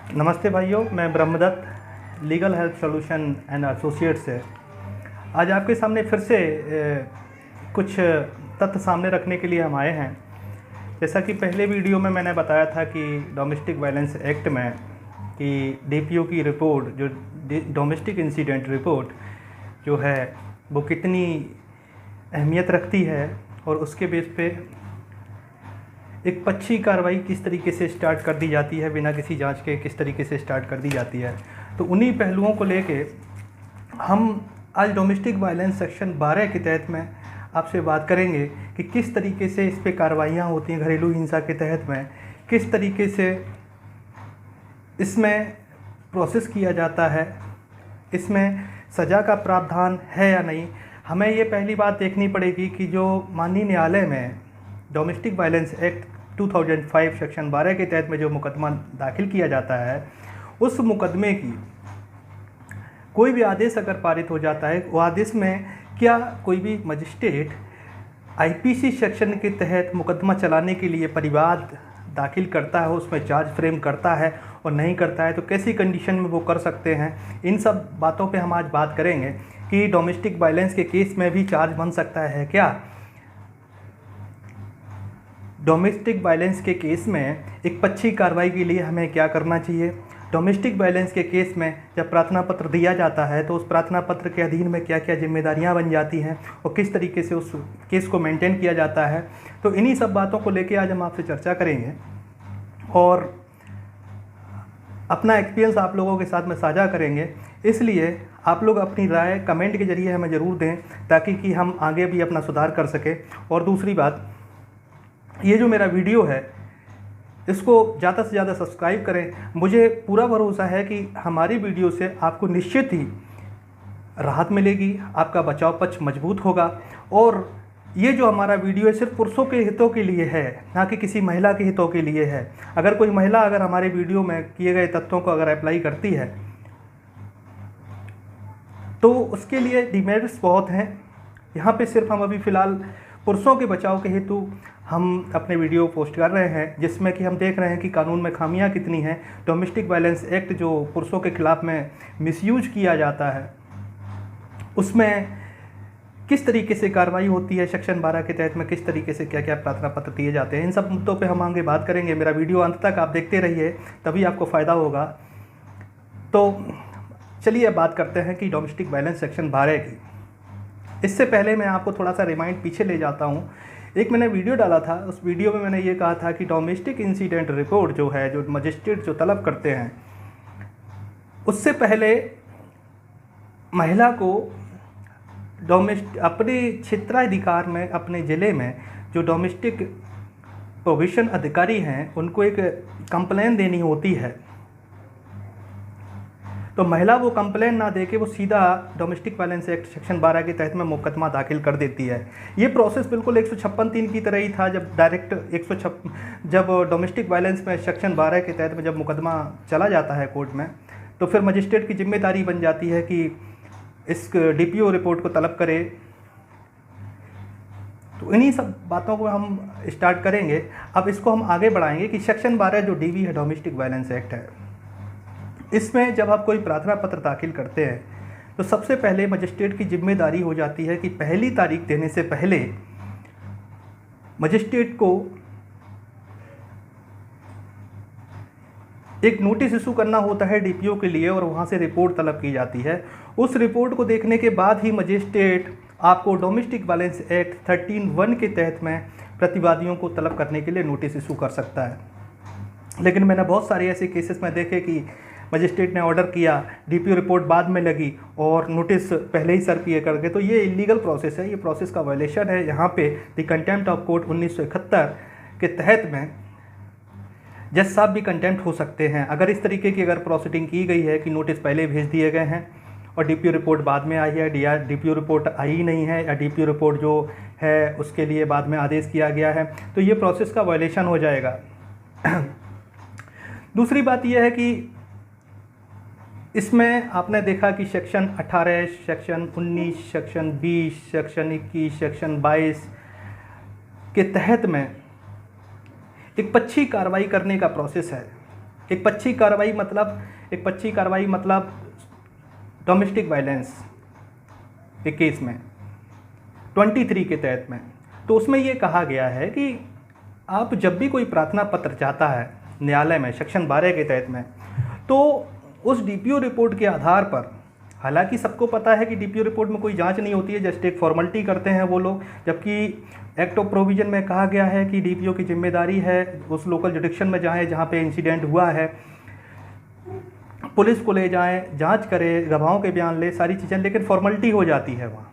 नमस्ते भाइयों, मैं Brahmadatt legal help solution and associate से आज आपके सामने फिर से कुछ तथ्य सामने रखने के लिए हम आए हैं। जैसा कि पहले वीडियो में मैंने बताया था कि डोमेस्टिक वायलेंस एक्ट में कि डीपीओ की रिपोर्ट, जो डोमेस्टिक इंसिडेंट रिपोर्ट जो है वो कितनी अहमियत रखती है और उसके बेस पे एक पक्षी कार्रवाई किस तरीके से स्टार्ट कर दी जाती है, बिना किसी जांच के किस तरीके से स्टार्ट कर दी जाती है। तो उन्हीं पहलुओं को लेके हम आज डोमेस्टिक वायलेंस सेक्शन 12 के तहत में आपसे बात करेंगे कि किस तरीके से इस पे कार्रवाइयाँ होती हैं। घरेलू हिंसा के तहत में किस तरीके से इसमें प्रोसेस किया जाता है, इसमें सज़ा का प्रावधान है या नहीं। हमें ये पहली बात देखनी पड़ेगी कि जो माननीय न्यायालय में डोमेस्टिक वायलेंस एक्ट 2005 सेक्शन 12 के तहत में जो मुकदमा दाखिल किया जाता है, उस मुकदमे की कोई भी आदेश अगर पारित हो जाता है, वो आदेश में क्या कोई भी मजिस्ट्रेट आईपीसी सेक्शन के तहत मुकदमा चलाने के लिए परिवाद दाखिल करता है, उसमें चार्ज फ्रेम करता है और नहीं करता है तो कैसी कंडीशन में वो कर सकते हैं। इन सब बातों पे हम आज बात करेंगे कि डोमेस्टिक वायलेंस के केस में भी चार्ज बन सकता है क्या। डोमेस्टिक वायलेंस के केस में एक पक्षी कार्रवाई के लिए हमें क्या करना चाहिए। डोमेस्टिक वायलेंस के केस में जब प्रार्थना पत्र दिया जाता है तो उस प्रार्थना पत्र के अधीन में क्या क्या जिम्मेदारियां बन जाती हैं और किस तरीके से उस केस को मेंटेन किया जाता है। तो इन्हीं सब बातों को लेके आज हम आपसे चर्चा करेंगे और अपना एक्सपीरियंस आप लोगों के साथ में साझा करेंगे। इसलिए आप लोग अपनी राय कमेंट के जरिए हमें ज़रूर दें ताकि कि हम आगे भी अपना सुधार कर सकें। और दूसरी बात, ये जो मेरा वीडियो है इसको ज़्यादा से ज़्यादा सब्सक्राइब करें। मुझे पूरा भरोसा है कि हमारी वीडियो से आपको निश्चित ही राहत मिलेगी, आपका बचाव पक्ष मजबूत होगा। और ये जो हमारा वीडियो है सिर्फ पुरुषों के हितों के लिए है, ना कि किसी महिला के हितों के लिए है। अगर कोई महिला अगर हमारे वीडियो में किए गए तथ्यों को अगर अप्लाई करती है तो उसके लिए डिमेरिट्स बहुत हैं। यहाँ पे सिर्फ हम अभी फ़िलहाल पुरुषों के बचाव के हेतु हम अपने वीडियो पोस्ट कर रहे हैं, जिसमें कि हम देख रहे हैं कि कानून में खामियां कितनी हैं। डोमेस्टिक वायलेंस एक्ट जो पुरुषों के खिलाफ में मिसयूज किया जाता है, उसमें किस तरीके से कार्रवाई होती है, सेक्शन 12 के तहत में किस तरीके से क्या क्या प्रार्थना पत्र दिए जाते हैं, इन सब मुद्दों पे हम आगे बात करेंगे। मेरा वीडियो अंत तक आप देखते रहिए, तभी आपको फ़ायदा होगा। तो चलिए अब बात करते हैं कि डोमेस्टिक वायलेंस सेक्शन 12 की। इससे पहले मैं आपको थोड़ा सा रिमाइंड पीछे ले जाता हूँ। एक मैंने वीडियो डाला था, उस वीडियो में मैंने ये कहा था कि डोमेस्टिक इंसिडेंट रिपोर्ट जो है, जो मजिस्ट्रेट जो तलब करते हैं, उससे पहले महिला को अपने क्षेत्राधिकार में, अपने ज़िले में जो डोमेस्टिक प्रोविशन अधिकारी हैं उनको एक कंप्लेन देनी होती है। तो महिला वो कंप्लेन ना देके वो सीधा डोमेस्टिक वायलेंस एक्ट सेक्शन 12 के तहत में मुकदमा दाखिल कर देती है। ये प्रोसेस बिल्कुल 156(3) की तरह ही था। जब डायरेक्ट जब डोमेस्टिक वायलेंस में सेक्शन 12 के तहत में जब मुकदमा चला जाता है कोर्ट में, तो फिर मजिस्ट्रेट की जिम्मेदारी बन जाती है कि इस डीपीओ रिपोर्ट को तलब करे। तो इन्हीं सब बातों को हम स्टार्ट करेंगे। अब इसको हम आगे बढ़ाएंगे कि सेक्शन 12 जो डीवी है, डोमेस्टिक वायलेंस एक्ट है, इसमें जब आप कोई प्रार्थना पत्र दाखिल करते हैं तो सबसे पहले मजिस्ट्रेट की जिम्मेदारी हो जाती है कि पहली तारीख देने से पहले मजिस्ट्रेट को एक नोटिस इशू करना होता है डीपीओ के लिए और वहाँ से रिपोर्ट तलब की जाती है। उस रिपोर्ट को देखने के बाद ही मजिस्ट्रेट आपको डोमेस्टिक वायलेंस एक्ट 13(1) के तहत में प्रतिवादियों को तलब करने के लिए नोटिस इशू कर सकता है। लेकिन मैंने बहुत सारे ऐसे केसेस में देखे कि मजिस्ट्रेट ने ऑर्डर किया, डीपीओ रिपोर्ट बाद में लगी और नोटिस पहले ही सर्व किए करके, तो ये इलीगल प्रोसेस है, ये प्रोसेस का वायलेशन है। यहाँ पे द कंटेम्प्ट ऑफ कोर्ट 1971 के तहत में जज साहब भी कंटेम्प्ट हो सकते हैं अगर इस तरीके की अगर प्रोसीडिंग की गई है कि नोटिस पहले भेज दिए गए हैं और डीपीओ रिपोर्ट बाद में आई है, या डीपीओ रिपोर्ट आई नहीं है, या डीपीओ रिपोर्ट जो है उसके लिए बाद में आदेश किया गया है, तो ये प्रोसेस का वायलेशन हो जाएगा। दूसरी बात यह है कि इसमें आपने देखा कि section 18, section 19, section 20, section 21, section 22 के तहत में एक पक्षी कार्रवाई करने का प्रोसेस है। एक पक्षी कार्रवाई मतलब डोमेस्टिक वायलेंस के केस में 23 के तहत में, तो उसमें ये कहा गया है कि आप जब भी कोई प्रार्थना पत्र चाहता है न्यायालय में सेक्शन 12 के तहत में, तो उस डीपीओ रिपोर्ट के आधार पर, हालांकि सबको पता है कि डीपीओ रिपोर्ट में कोई जांच नहीं होती है, जस्ट एक फॉर्मेलिटी करते हैं वो लोग, जबकि एक्ट ऑफ प्रोविजन में कहा गया है कि डीपीओ की जिम्मेदारी है उस लोकल जुडिक्शन में जाएं जहां पे इंसिडेंट हुआ है, पुलिस को ले जाएं, जांच करें, गवाहों के बयान ले, सारी चीज़ें, लेकिन फॉर्मेलिटी हो जाती है वहाँ।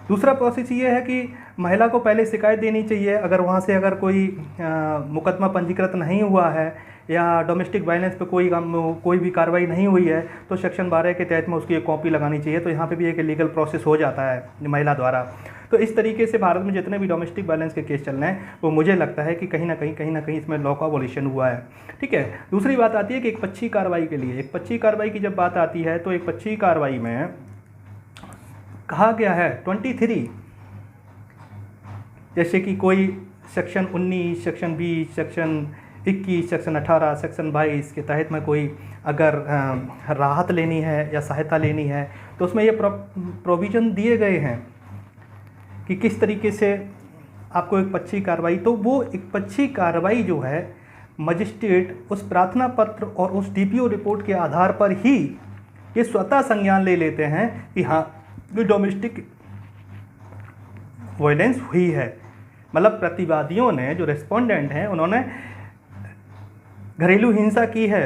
दूसरा प्रोसेस ये है कि महिला को पहले शिकायत देनी चाहिए, अगर वहाँ से अगर कोई मुकदमा पंजीकृत नहीं हुआ है या डोमेस्टिक वायलेंस पे कोई भी कार्रवाई नहीं हुई है, तो सेक्शन 12 के तहत में उसकी एक कॉपी लगानी चाहिए। तो यहाँ पे भी एक लीगल प्रोसेस हो जाता है महिला द्वारा। तो इस तरीके से भारत में जितने भी डोमेस्टिक वायलेंस के केस चल रहे हैं, वो मुझे लगता है कि कहीं ना कहीं इसमें लॉ का वॉल्यूशन हुआ है। ठीक है, दूसरी बात आती है कि एक पक्षी कार्रवाई के लिए, एक पक्षी कार्रवाई की जब बात आती है, तो एक पक्षी कार्रवाई में कहा गया है 23, जैसे कि कोई section 19, section 20, section 21, section 18, section 22 के तहत में कोई अगर राहत लेनी है या सहायता लेनी है, तो उसमें ये प्रोविज़न दिए गए हैं कि किस तरीके से आपको एक पक्षी कार्रवाई, तो वो एक पक्षी कार्रवाई जो है मजिस्ट्रेट उस प्रार्थना पत्र और उस डीपीओ रिपोर्ट के आधार पर ही ये स्वतः संज्ञान ले लेते हैं कि हाँ ये डोमेस्टिक वायलेंस हुई है। मतलब प्रतिवादियों ने, जो रेस्पोंडेंट हैं, उन्होंने घरेलू हिंसा की है।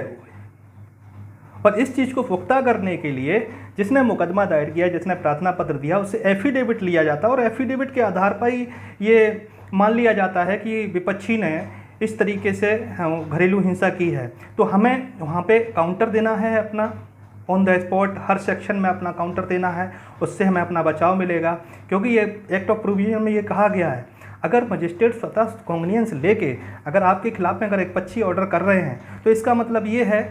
और इस चीज़ को पुख्ता करने के लिए जिसने मुकदमा दायर किया, जिसने प्रार्थना पत्र दिया, उससे एफिडेविट लिया जाता है और एफिडेविट के आधार पर ही ये मान लिया जाता है कि विपक्षी ने इस तरीके से घरेलू हिंसा की है। तो हमें वहाँ पे काउंटर देना है, अपना on the spot her section में अपना काउंटर देना है, उससे हमें अपना बचाव मिलेगा। क्योंकि ये एक्ट ऑफ प्रोविजन में ये कहा गया है, अगर मजिस्ट्रेट स्वतः कॉग्निजेंस लेके अगर आपके खिलाफ में अगर एक पक्षी ऑर्डर कर रहे हैं, तो इसका मतलब ये है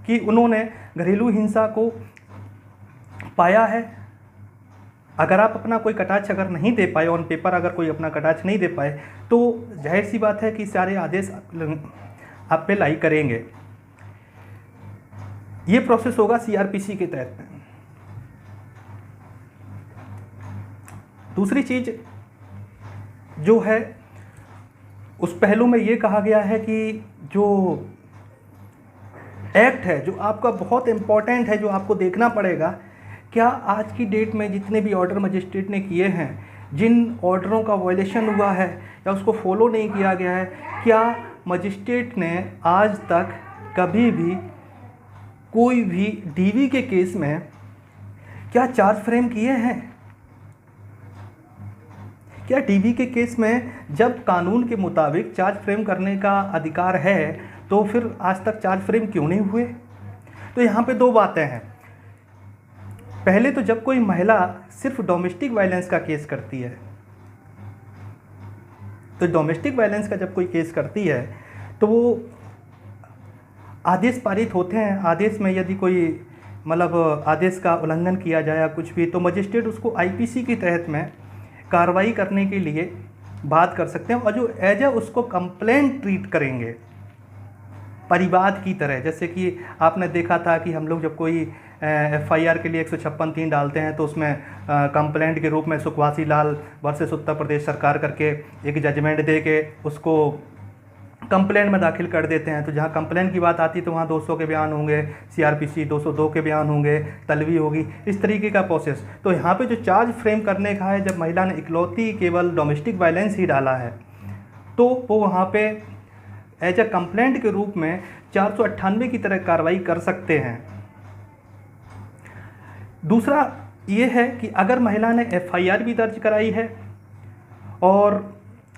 कि उन्होंने घरेलू हिंसा को पाया है। अगर आप अपना कोई कटाक्ष अगर नहीं दे पाए, ऑन पेपर अगर कोई अपना कटाक्ष नहीं दे पाए, तो जाहिर सी बात है कि सारे आदेश आप पे लाई करेंगे। ये प्रोसेस होगा सीआरपीसी के तहत में। दूसरी चीज़ जो है उस पहलू में ये कहा गया है कि जो एक्ट है, जो आपका बहुत इम्पॉर्टेंट है, जो आपको देखना पड़ेगा, क्या आज की डेट में जितने भी ऑर्डर मजिस्ट्रेट ने किए हैं, जिन ऑर्डरों का वायलेशन हुआ है या उसको फॉलो नहीं किया गया है, क्या मजिस्ट्रेट ने आज तक कभी भी कोई भी डीवी के केस में क्या चार्ज फ्रेम किए हैं? क्या डीवी के केस में जब कानून के मुताबिक चार्ज फ्रेम करने का अधिकार है, तो फिर आज तक चार्ज फ्रेम क्यों नहीं हुए? तो यहाँ पे दो बातें हैं। पहले तो जब कोई महिला सिर्फ डोमेस्टिक वायलेंस का केस करती है, तो डोमेस्टिक वायलेंस का जब कोई केस करती है, तो वो आदेश पारित होते हैं। आदेश में यदि कोई मतलब आदेश का उल्लंघन किया जाए या कुछ भी, तो मजिस्ट्रेट उसको आईपीसी के तहत में कार्रवाई करने के लिए बात कर सकते हैं, और जो एज ए उसको कंप्लेंट ट्रीट करेंगे परिवाद की तरह। जैसे कि आपने देखा था कि हम लोग जब कोई एफआईआर के लिए 156(3) डालते हैं, तो उसमें कंप्लेंट के रूप में सुखवासी लाल वर्सेस उत्तर प्रदेश सरकार करके एक जजमेंट दे के उसको कंप्लेंट में दाखिल कर देते हैं। तो जहाँ कंप्लेंट की बात आती है, तो वहाँ 200 के बयान होंगे, सीआरपीसी 202 के बयान होंगे, तलवी होगी, इस तरीके का प्रोसेस। तो यहाँ पे जो चार्ज फ्रेम करने का है, जब महिला ने इकलौती केवल डोमेस्टिक वायलेंस ही डाला है, तो वो वहाँ पे एज ए कंप्लेंट के रूप में 498 की तरह कार्रवाई कर सकते हैं। दूसरा ये है कि अगर महिला ने एफआईआर भी दर्ज कराई है और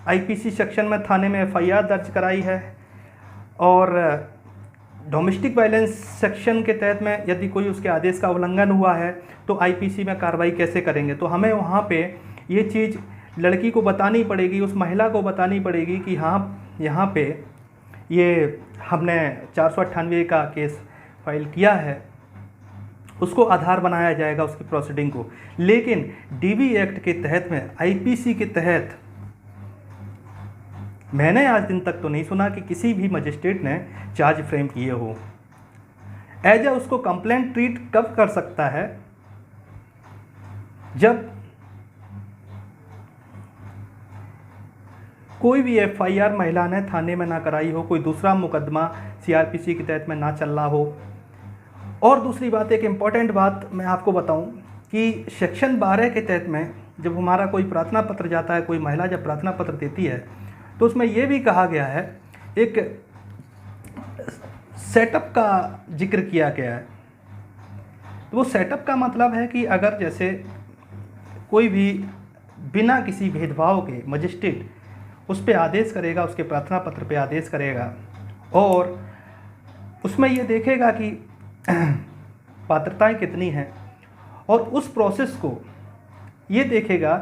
आईपीसी सेक्शन में थाने में एफआईआर दर्ज कराई है, और डोमेस्टिक वायलेंस सेक्शन के तहत में यदि कोई उसके आदेश का उल्लंघन हुआ है, तो आईपीसी में कार्रवाई कैसे करेंगे? तो हमें वहाँ पे ये चीज़ लड़की को बतानी पड़ेगी, उस महिला को बतानी पड़ेगी कि हाँ, यहाँ पे ये हमने 498 का केस फाइल किया है, उसको आधार बनाया जाएगा उसकी प्रोसीडिंग को। लेकिन डीवी एक्ट के तहत में, आईपीसी के तहत मैंने आज दिन तक तो नहीं सुना कि किसी भी मजिस्ट्रेट ने चार्ज फ्रेम किए हो। एज उसको कंप्लेंट ट्रीट कब कर सकता है, जब कोई भी एफआईआर महिला ने थाने में ना कराई हो, कोई दूसरा मुकदमा सीआरपीसी के तहत में ना चल रहा हो। और दूसरी बात, एक इम्पॉर्टेंट बात मैं आपको बताऊं कि सेक्शन 12 के तहत में जब हमारा कोई प्रार्थना पत्र जाता है, कोई महिला जब प्रार्थना पत्र देती है, तो उसमें ये भी कहा गया है, एक सेटअप का जिक्र किया गया है। तो वो सेटअप का मतलब है कि अगर जैसे कोई भी बिना किसी भेदभाव के मजिस्ट्रेट उस पर आदेश करेगा, उसके प्रार्थना पत्र पे आदेश करेगा और उसमें ये देखेगा कि पात्रताएं कितनी हैं, और उस प्रोसेस को ये देखेगा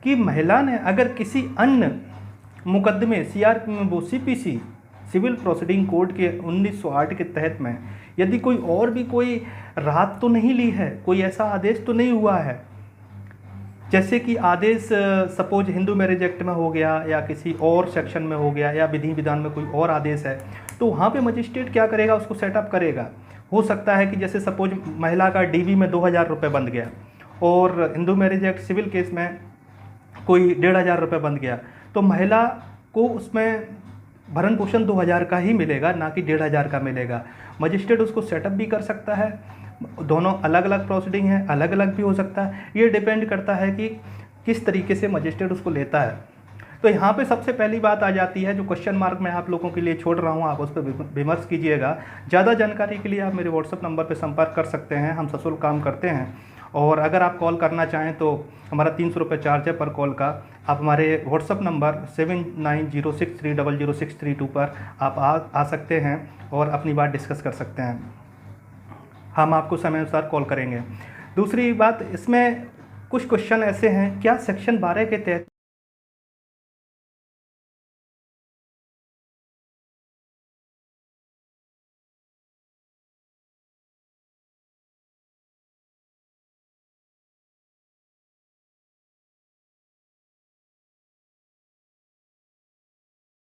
कि महिला ने अगर किसी अन्य मुकदमे सीआरपी में, वो सीपीसी सिविल प्रोसीडिंग कोड के 1908 के तहत में यदि कोई और भी कोई राहत तो नहीं ली है, कोई ऐसा आदेश तो नहीं हुआ है, जैसे कि आदेश सपोज हिंदू मैरिज एक्ट में हो गया या किसी और सेक्शन में हो गया या विधि विधान में कोई और आदेश है, तो वहाँ पे मजिस्ट्रेट क्या करेगा, उसको सेटअप करेगा। हो सकता है कि जैसे सपोज महिला का डीबी में 2000 रुपये बन गया और Hindu marriage act civil case में कोई 1500 रुपये बन गया, तो महिला को उसमें भरण पोषण 2000 का ही मिलेगा, ना कि 1500 का मिलेगा। मजिस्ट्रेट उसको सेटअप भी कर सकता है, दोनों अलग अलग प्रोसीडिंग है, अलग अलग भी हो सकता है, ये डिपेंड करता है कि किस तरीके से मजिस्ट्रेट उसको लेता है। तो यहाँ पे सबसे पहली बात आ जाती है, जो क्वेश्चन मार्क मैं आप लोगों के लिए छोड़ रहा हूँ, आप उस पर विमर्श कीजिएगा। ज़्यादा जानकारी के लिए आप मेरे व्हाट्सअप नंबर पर संपर्क कर सकते हैं, हम सशुल्क काम करते हैं। और अगर आप कॉल करना चाहें तो हमारा 300 रुपये चार्ज है पर कॉल का। आप हमारे व्हाट्सअप नंबर 7906300632 पर आप आ सकते हैं और अपनी बात डिस्कस कर सकते हैं, हम आपको समय अनुसार कॉल करेंगे। दूसरी बात, इसमें कुछ क्वेश्चन ऐसे हैं, क्या सेक्शन 12 के तहत